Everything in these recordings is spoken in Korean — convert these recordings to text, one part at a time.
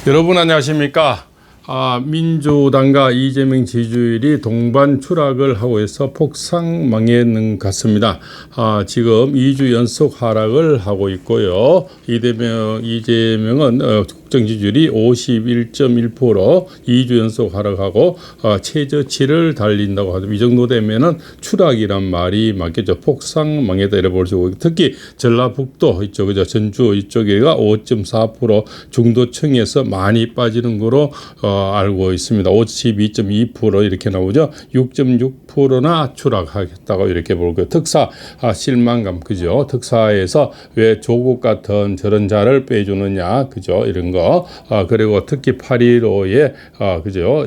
여러분 안녕하십니까? 민주당과 이재명 지지율이 동반 추락을 하고 있어 폭삭망하는 것 같습니다. 지금 2주 연속 하락을 하고 있고요. 이재명은 국정 지지율이 51.1%, 2주 연속 하락하고 최저치를 달린다고 하죠. 이 정도 되면은 추락이란 말이 맞겠죠. 폭삭망하다 이래 볼 수 있고, 특히 전라북도 이쪽, 전주 이쪽에가 5.4% 중도층에서 많이 빠지는 거로 알고 있습니다. 52.2% 이렇게 나오죠. 6.6%나 추락하겠다고 이렇게 볼고요. 특사 실망감, 그죠? 특사에서 왜 조국 같은 저런 자를 빼주느냐, 그죠? 이런 거. 그리고 특히 8.15에 그죠?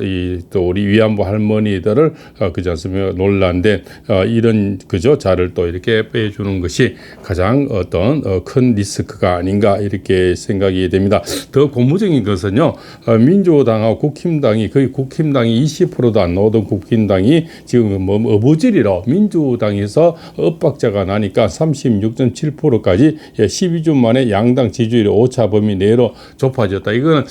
또 우리 위안부 할머니들을 그지 않습니까? 논란된 이런 그죠? 자를 또 이렇게 빼주는 것이 가장 어떤 큰 리스크가 아닌가 이렇게 생각이 됩니다. 더 고무적인 것은요. 민주당하고 국힘당이 거의 국힘당이 20%도 안 나오던 국힘당이 지금 뭐 어부지리로 민주당에서 엇박자가 나니까 36.7%까지 12주 만에 양당 지지율이 오차 범위 내로 좁아졌다. 이거는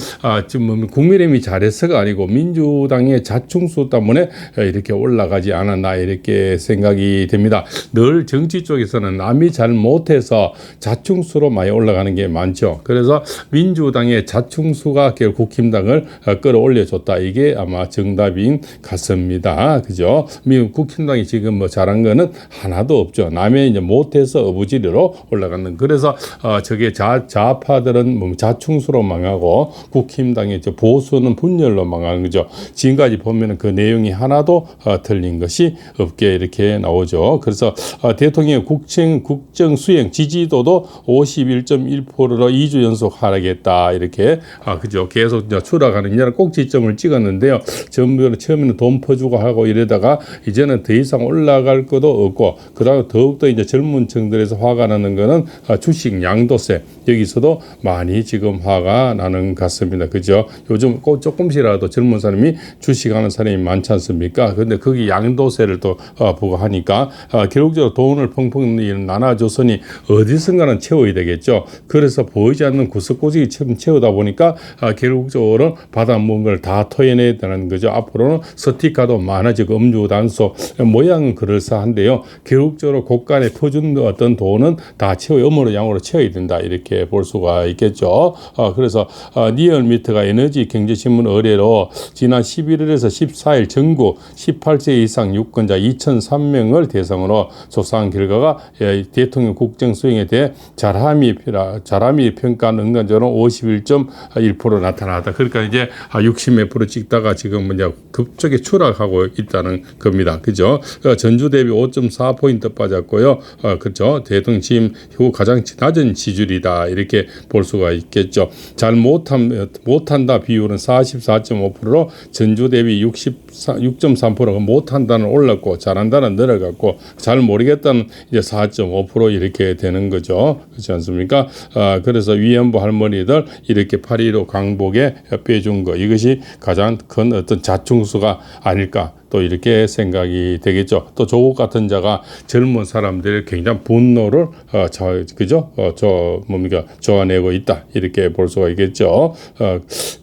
지금 국민의힘이 잘해서가 아니고 민주당의 자충수 때문에 이렇게 올라가지 않았나 이렇게 생각이 됩니다. 늘 정치 쪽에서는 남이 잘 못해서 자충수로 많이 올라가는 게 많죠. 그래서 민주당의 자충수가 결국 국힘당을 끌어올려줬다. 이게 아마 정답인 같습니다. 그죠? 미국 국힘당이 지금 뭐 잘한 거는 하나도 없죠. 남의 이제 못해서 어부지리로 올라가는. 그래서 저게 좌파들은 뭐 자충수로 망하고 국힘당의 보수는 분열로 망하는 거죠. 지금까지 보면은 그 내용이 하나도 틀린 것이 없게 이렇게 나오죠. 그래서 대통령의 국정 수행 지지도도 51.1%로 2주 연속 하락했다. 이렇게 그죠? 계속 추락하는 이런 꼭지점을 찍었는데요. 처음에는 돈 퍼주고 하고 이러다가 이제는 더 이상 올라갈 것도 없고, 그다음에 더욱더 이제 젊은 층들에서 화가 나는 거는 주식 양도세, 여기서도 많이 지금 화가 나는 것 같습니다. 그죠? 요즘 꼭 조금씩이라도 젊은 사람이 주식하는 사람이 많지 않습니까? 근데 거기 양도세를 또 부과하니까 결국적으로 돈을 펑펑 나눠줬으니 어디선가는 채워야 되겠죠. 그래서 보이지 않는 구석구석이 채우다 보니까 결국적으로 받아먹은 걸 다 토해내야 되는 거죠. 앞으로는 스티커도 많아지고 음주 단속 모양은 그럴싸한데요. 결국적으로 곳간에 퍼준 어떤 돈은 다 음으로 양으로 채워야 된다. 이렇게 볼 수가 있겠죠. 그래서 리얼미터가 에너지 경제신문 의뢰로 지난 11월에서 14일 전국 18세 이상 유권자 2,003명을 대상으로 조사한 결과가 대통령 국정 수행에 대해 잘함이 평가한 응답자는 51.1% 나타났다. 그러니까 이제 60 몇 프로 찍다가 지금 이제 급격히 추락하고 있다는 겁니다. 그죠? 전주 대비 5.4포인트 빠졌고요. 그죠? 대통령 취임 후 가장 낮은 지지율이다. 이렇게 볼 수가 있겠죠. 잘 못한다 비율은 44.5%로 전주 대비 6.3%가 못한다는 올랐고 잘한다는 늘어갔고 잘 모르겠다는 이제 4.5% 이렇게 되는 거죠. 그렇지 않습니까? 그래서 위안부 할머니들 이렇게 8.15 강복에 빼준 거, 이것이 가장 큰 어떤 자충수가 아닐까 또 이렇게 생각이 되겠죠. 또 조국 같은 자가 젊은 사람들의 굉장히 분노를 좋아내고 있다. 이렇게 볼 수가 있겠죠.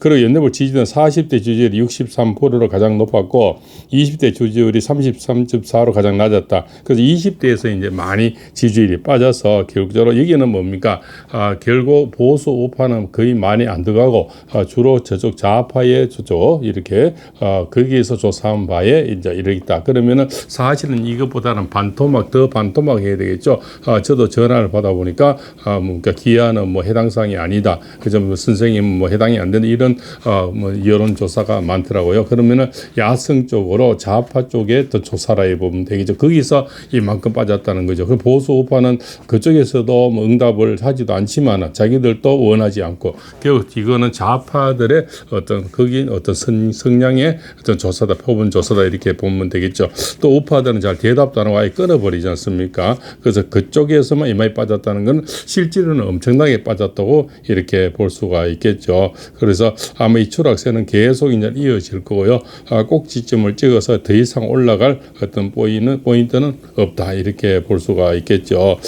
그리고 연내부 지지율은 40대 지지율이 63%로 가장 높았고 20대 지지율이 33.4로 가장 낮았다. 그래서 20대에서 이제 많이 지지율이 빠져서 결국적으로 여기는 뭡니까? 결국 보수 우파는 거의 많이 안 들어가고 주로 저쪽 좌파의 저쪽 이렇게 거기에서 조사한 바에 이제 이렇게 있다. 그러면은 사실은 이것보다는 더 반토막 해야 되겠죠. 저도 전화를 받아보니까 그러니까 기아는 뭐 해당 사항이 아니다. 그죠? 선생님 뭐 해당이 안 되는 이런 여론 조사가 많더라고요. 그러면은 야성 쪽으로 좌파 쪽에 더 조사를 해보면 되겠죠. 거기서 이만큼 빠졌다는 거죠. 그 보수 우파는 그쪽에서도 뭐 응답을 하지도 않지만 자기들도 원하지 않고 결국 이거는 좌파들의 어떤 거긴 어떤 성향의 어떤 조사다, 표본 조사다 이렇게 보면 되겠죠. 또 우파들은 잘 대답도 안 하고 아예 끊어버리지 않습니까? 그래서 그쪽에서만 이마에 빠졌다는 건 실제로는 엄청나게 빠졌다고 이렇게 볼 수가 있겠죠. 그래서 아마 이 추락세는 계속 이제 이어질 거고요. 꼭지점을 찍어서 더 이상 올라갈 어떤 포인트는 없다 이렇게 볼 수가 있겠죠.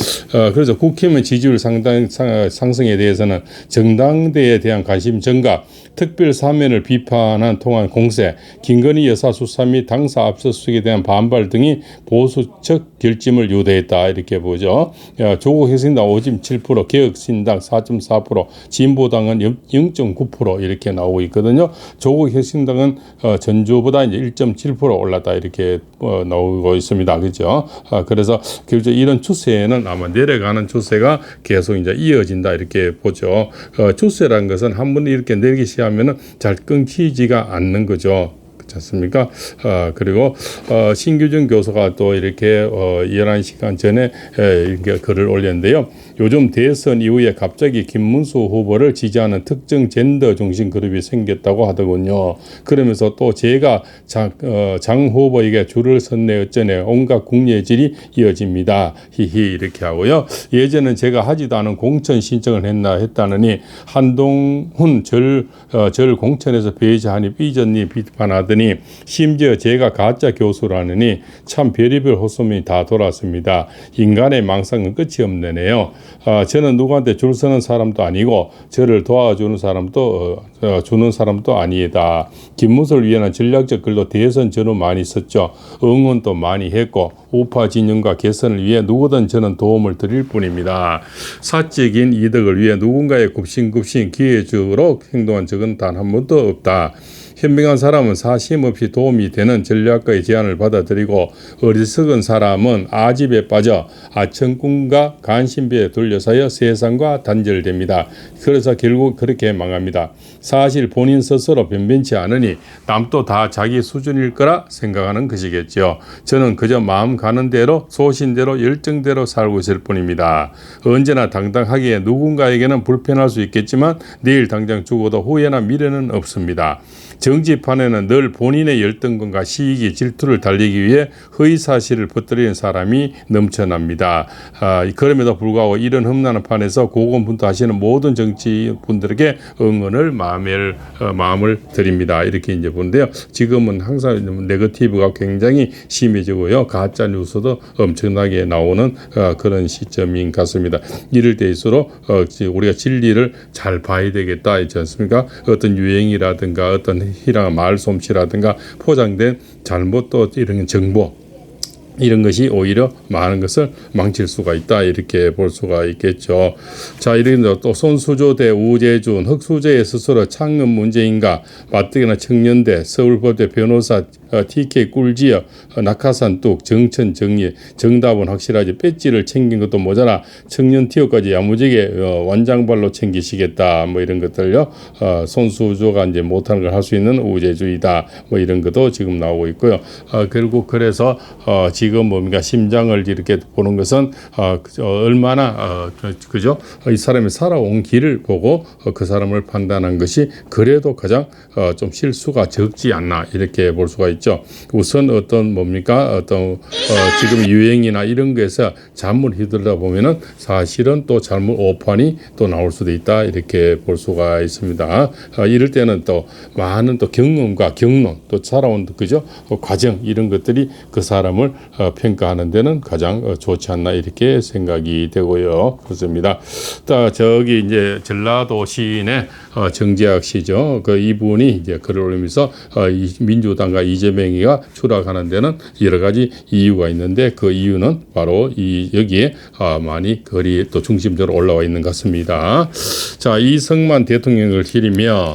그래서 국힘의 지지율 상승에 대해서는 정당대에 대한 관심 증가, 특별 사면을 비판한 통한 공세, 김건희 여사 수사 및 당사 압수수색에 대한 반발 등이 보수 측 결집을 유도했다 이렇게 보죠. 조국 혁신당 5.7%, 개혁신당 4.4%, 진보당은 0.9% 이렇게 나오고 있거든요. 조국 혁신당은 전주보다 이제 1.7% 올랐다 이렇게 나오고 있습니다. 그렇죠? 그래서 결국 이런 추세는 아마 내려가는 추세가 계속 이제 이어진다 이렇게 보죠. 추세라는 것은 한 번 이렇게 내리기 시작하면은 잘 끊기지가 않는 거죠. 그렇지 않습니까? 그리고 신규정 교수가 또 이렇게 11시간 전에 이렇게 글을 올렸는데요. 요즘 대선 이후에 갑자기 김문수 후보를 지지하는 특정 젠더 중심 그룹이 생겼다고 하더군요. 그러면서 또 제가 장 후보에게 줄을 섰네 어쩌네 온갖 국내질이 이어집니다. 히히 이렇게 하고요. 예전엔 제가 하지도 않은 공천 신청을 했다느니 한동훈 절 공천에서 배제하니 삐졌니 비판하더니 심지어 제가 가짜 교수라느니 참 별의별 호소문이 다 돌았습니다. 인간의 망상은 끝이 없네요. 저는 누구한테 줄 서는 사람도 아니고 저를 도와주는 사람도 주는 사람도 아니다. 김문수를 위한 전략적 글도 대선 전후 많이 썼죠. 응원도 많이 했고 우파 진영과 개선을 위해 누구든 저는 도움을 드릴 뿐입니다. 사적인 이득을 위해 누군가의 굽신굽신 기회주로 행동한 적은 단 한 번도 없다. 현명한 사람은 사심 없이 도움이 되는 전략가의 제안을 받아들이고 어리석은 사람은 아집에 빠져 아천꿈과 간신배에 둘러싸여 세상과 단절됩니다. 그래서 결국 그렇게 망합니다. 사실 본인 스스로 변변치 않으니 남도 다 자기 수준일 거라 생각하는 것이겠죠. 저는 그저 마음 가는 대로 소신대로 열정대로 살고 있을 뿐입니다. 언제나 당당하게 누군가에게는 불편할 수 있겠지만 내일 당장 죽어도 후회나 미래는 없습니다. 정치판에는 늘 본인의 열등감과 시기, 질투를 달리기 위해 허위사실을 퍼뜨리는 사람이 넘쳐납니다. 그럼에도 불구하고 이런 험난한 판에서 고군분투하시는 모든 정치분들에게 응원을 마음을 드립니다. 이렇게 이제 보는데요. 지금은 항상 네거티브가 굉장히 심해지고요. 가짜 뉴스도 엄청나게 나오는 그런 시점인 것 같습니다. 이럴 때일수록 우리가 진리를 잘 봐야 되겠다 있지 않습니까? 어떤 유행이라든가 어떤 말솜씨라든가 포장된 잘못 또 이런 정보 이런 것이 오히려 많은 것을 망칠 수가 있다 이렇게 볼 수가 있겠죠. 자, 이런 또 손수조 대 우재준 흑수저의 스스로 창업 문제인가 마뜩이나 청년대 서울법대 변호사 TK 꿀지어 낙하산 뚝 정천 정리 정답은 확실하지 배지를 챙긴 것도 모자라 청년 티어까지 야무지게 완장발로 챙기시겠다 뭐 이런 것들요. 손수조가 이제 못하는 걸 할 수 있는 우재주의다 뭐 이런 것도 지금 나오고 있고요. 결국 그래서 지금 뭡니까 심장을 이렇게 보는 것은 얼마나 그죠? 이 사람이 살아온 길을 보고 그 사람을 판단한 것이 그래도 가장 좀 실수가 적지 않나 이렇게 볼 수가 있죠. 우선 어떤 뭡니까 어떤 지금 유행이나 이런 거에서 잘못 휘둘러다 보면은 사실은 또 잘못 오판이 또 나올 수도 있다 이렇게 볼 수가 있습니다. 이럴 때는 또 많은 또 경험과 경론 또 살아온 그죠 과정 이런 것들이 그 사람을 평가하는 데는 가장 좋지 않나 이렇게 생각이 되고요. 그렇습니다. 저기 이제 전라도 시인의 정재학 씨죠. 그 이분이 이제 글을 올리면서 민주당과 이재명이가 추락하는 데는 여러 가지 이유가 있는데 그 이유는 바로 여기에 많이 글이 또 중심적으로 올라와 있는 것 같습니다. 자, 이승만 대통령을 기리며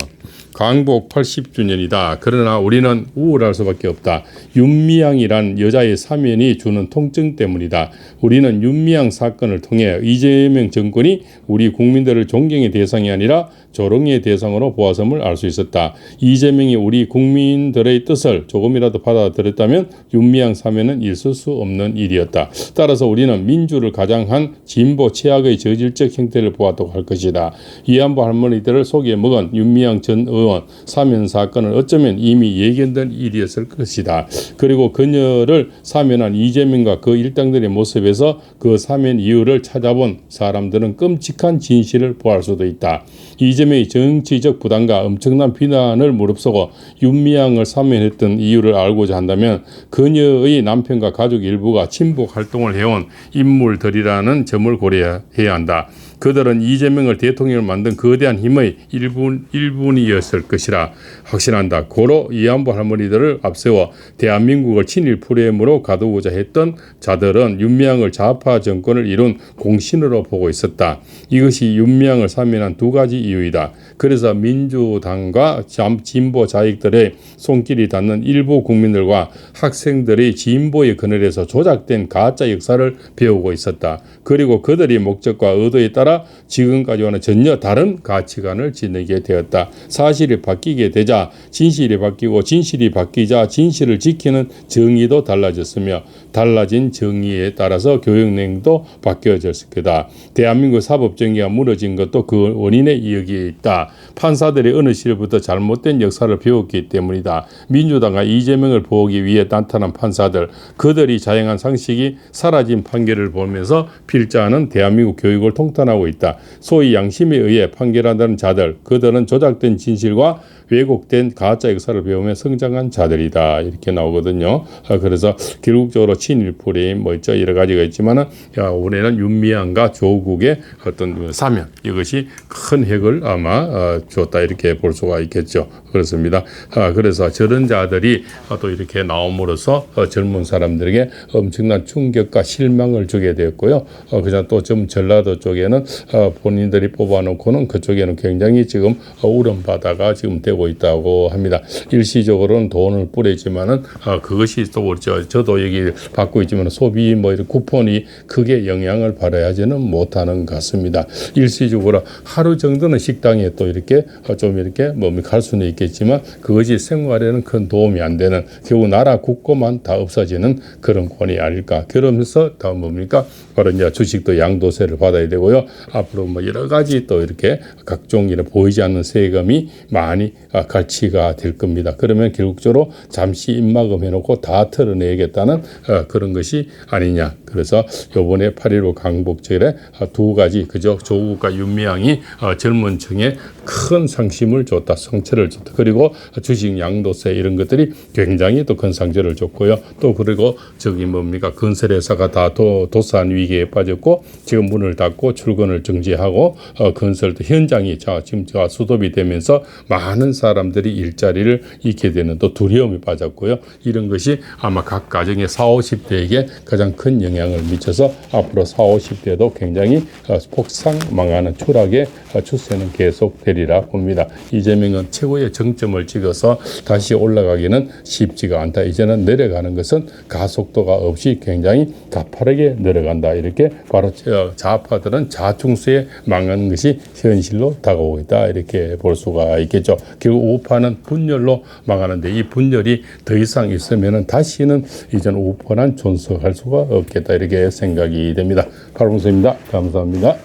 광복 80주년이다. 그러나 우리는 우울할 수밖에 없다. 윤미향이란 여자의 사면이 주는 통증 때문이다. 우리는 윤미향 사건을 통해 이재명 정권이 우리 국민들을 존경의 대상이 아니라 조롱의 대상으로 보았음을 알 수 있었다. 이재명이 우리 국민들의 뜻을 조금이라도 받아들였다면 윤미향 사면은 있을 수 없는 일이었다. 따라서 우리는 민주를 가장한 진보 최악의 저질적 형태를 보았다고 할 것이다. 위안부 할머니들을 속에 먹은 윤미향 전 의원 사면 사건은 어쩌면 이미 예견된 일이었을 것이다. 그리고 그녀를 사면한 이재명과 그 일당들의 모습에서 그 사면 이유를 찾아본 사람들은 끔찍한 진실을 보할 수도 있다. 이재명의 정치적 부담과 엄청난 비난을 무릅쓰고 윤미향을 사면했던 이유를 알고자 한다면 그녀의 남편과 가족 일부가 친북 활동을 해온 인물들이라는 점을 고려해야 한다. 그들은 이재명을 대통령을 만든 거대한 힘의 일분이었을 것이라 확신한다. 고로 이한부 할머니들을 앞세워 대한민국을 친일 프레임으로 가두고자 했던 자들은 윤미향을 좌파 정권을 이룬 공신으로 보고 있었다. 이것이 윤미향을 사면한 두 가지 이유이다. 그래서 민주당과 진보 자익들의 손길이 닿는 일부 국민들과 학생들이 진보의 그늘에서 조작된 가짜 역사를 배우고 있었다. 그리고 그들의 목적과 의도에 따라 지금까지와는 전혀 다른 가치관을 지니게 되었다. 사실이 바뀌게 되자 진실이 바뀌고 진실이 바뀌자 진실을 지키는 정의도 달라졌으며 달라진 정의에 따라서 교육내용도 바뀌어졌을 거다. 대한민국 사법정의가 무너진 것도 그 원인에 여기에 있다. 판사들이 어느 시절부터 잘못된 역사를 배웠기 때문이다. 민주당과 이재명을 보기 위해 나타난 판사들, 그들이 자행한 상식이 사라진 판결을 보면서 필자하는 대한민국 교육을 통탄하고 있다. 소위 양심에 의해 판결한다는 자들, 그들은 조작된 진실과 왜곡된 가짜 역사를 배우며 성장한 자들이다. 이렇게 나오거든요. 그래서 결국적으로 친일 프레임 뭐 있죠. 여러 가지가 있지만은 올해는 윤미향과 조국의 어떤 사면 이것이 큰 획을 아마 줬다 이렇게 볼 수가 있겠죠. 그렇습니다. 그래서 저런 자들이 또 이렇게 나옴으로써 젊은 사람들에게 엄청난 충격과 실망을 주게 되었고요. 그냥 또 좀 전라도 쪽에는 본인들이 뽑아놓고는 그쪽에는 굉장히 지금 울음바다가 지금 되고 있다고 합니다. 일시적으로는 돈을 뿌리지만은 그것이 또 저도 여기 받고 있지만 소비 뭐 이런 쿠폰이 크게 영향을 발휘하지는 못하는 것 같습니다. 일시적으로 하루 정도는 식당에 또 이렇게 좀 이렇게 갈 수는 있겠지만 그것이 생활에는 큰 도움이 안 되는 결국 나라 국고만 다 없어지는 그런 권이 아닐까. 그러면서 다음 뭡니까? 바로 이제 주식도 양도세를 받아야 되고요. 앞으로 뭐 여러 가지 또 이렇게 각종 이런 보이지 않는 세금이 많이 갈취가 될 겁니다. 그러면 결국적으로 잠시 입막음 해놓고 다 털어내겠다는 그런 것이 아니냐. 그래서 요번에 8.15 강복절에 두 가지 그저 조국과 윤미향이 젊은 층에 큰 상심을 줬다. 성취를 줬다. 그리고 주식 양도세 이런 것들이 굉장히 또 큰 상처를 줬고요. 또 그리고 저기 뭡니까 건설회사가 다 도산 위기에 빠졌고 지금 문을 닫고 출근을 정지하고 건설 현장이 지금 수도비 되면서 많은 사람들이 일자리를 잃게 되는 또 두려움이 빠졌고요. 이런 것이 아마 각 가정의 40, 50대에게 가장 큰 영향을 미쳐서 앞으로 40, 50대도 굉장히 폭삭 망하는 추락의 추세는 계속되리라 봅니다. 이재명은 최고의 정점을 찍어서 다시 올라가기는 쉽지가 않다. 이제는 내려가는 것은 가속도가 없이 굉장히 가파르게 내려간다. 이렇게 바로 좌파들은 자충수에 망하는 것이 현실로 다가오고 있다. 이렇게 볼 수가 있겠죠. 결국 우파는 분열로 망하는데 이 분열이 더 이상 있으면 다시는 이전 우파는 존속할 수가 없겠다. 이렇게 생각이 됩니다. 팔봉수입니다. 감사합니다.